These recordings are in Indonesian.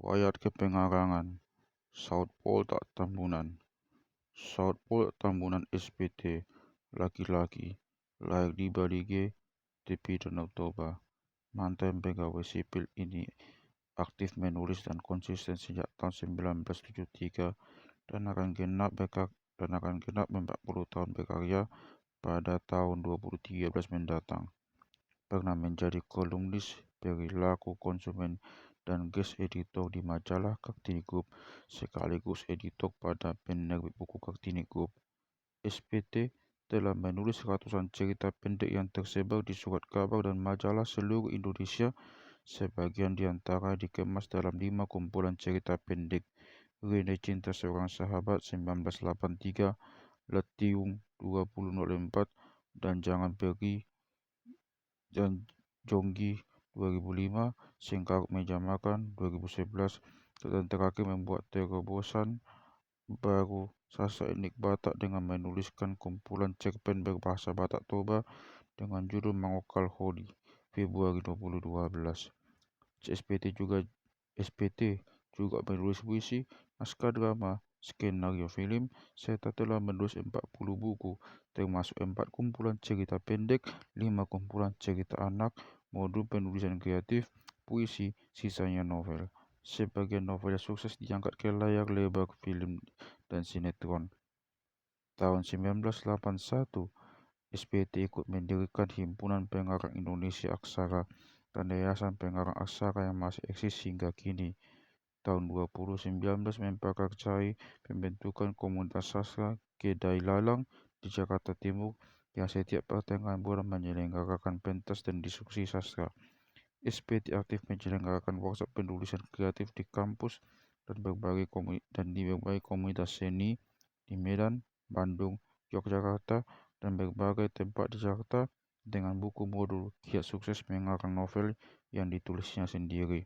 Riwayat kepengarangan South Pole Tak Tambunan. South Pole Tak Tambunan SPT, laki-laki, lahir di Balige, tepi Danau Toba. Mantan pegawai sipil ini aktif menulis dan konsisten sejak tahun 1973 dan akan genap 40 tahun berkarya pada tahun 2013 mendatang. Pernah menjadi kolumnis, perilaku konsumen, dan guest editor di majalah Kartini Group, sekaligus editor pada penerbit buku Kartini Group. SPT telah menulis ratusan cerita pendek yang tersebar di surat kabar dan majalah seluruh Indonesia. Sebagian di antara dikemas dalam 5 kumpulan cerita pendek: Rene Cinta Seorang Sahabat 1983, Letiung 2004, dan Jangan Pergi, dan Jonggi 2005, Singkarut Meja Makan 2011, dan terakhir membuat terobosan baru sastra etnik Batak dengan menuliskan kumpulan cerpen berbahasa Batak Toba dengan judul Mangokal Holi Februari 2012. SPT juga menulis puisi, naskah drama, skenario film, serta telah menulis 40 buku, termasuk 4 kumpulan cerita pendek, 5 kumpulan cerita anak, modul penulisan kreatif, puisi, sisanya novel. Sebagian novel sukses diangkat ke layar lebar, film, dan sinetron. Tahun 1981, SPT ikut mendirikan Himpunan Pengarang Indonesia Aksara dan Yayasan Pengarang Aksara yang masih eksis hingga kini. Tahun 2019 memperkerjai pembentukan komunitas sastra Kedai Lalang di Jakarta Timur yang setiap pertengahan bulan menyelenggarakan pentas dan diskusi sastra. SPT aktif menyelenggarakan workshop penulisan kreatif di kampus dan di berbagai komunitas seni di Medan, Bandung, Yogyakarta, dan berbagai tempat di Jakarta dengan buku modul Kiat Sukses Mengarang Novel yang ditulisnya sendiri.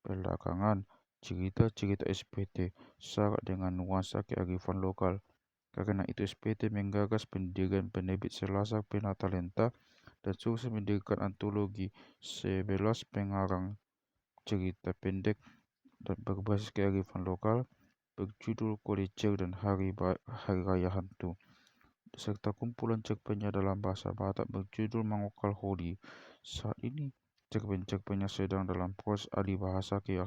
Belakangan, cerita-cerita SPT syarat dengan nuansa kearifan lokal. Karena itu SPT menggagas pendirian penerbit Selasa Pena Talenta dan sukses mendirikan antologi 11 pengarang cerita pendek dan berbasis kearifan lokal berjudul Kolecer dan Hari Raya Hantu, serta kumpulan cerpennya dalam bahasa Batak berjudul Mangokal Holi. Saat ini cerpen-cerpennya sedang dalam proses alih bahasa ke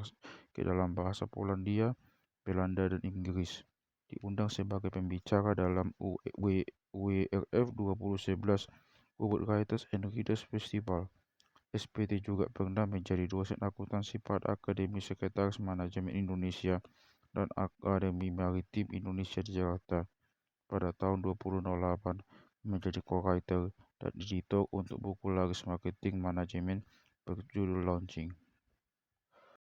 dalam bahasa Polandia, Belanda, dan Inggris. Diundang sebagai pembicara dalam WRF 2011 World Writers and Readers Festival. SPT juga pernah menjadi dosen akuntansi pada Akademi Sekretaris Manajemen Indonesia dan Akademi Maritim Indonesia di Jakarta. Pada tahun 2008 menjadi co-writer dan editor untuk buku laris marketing manajemen berjudul Launching.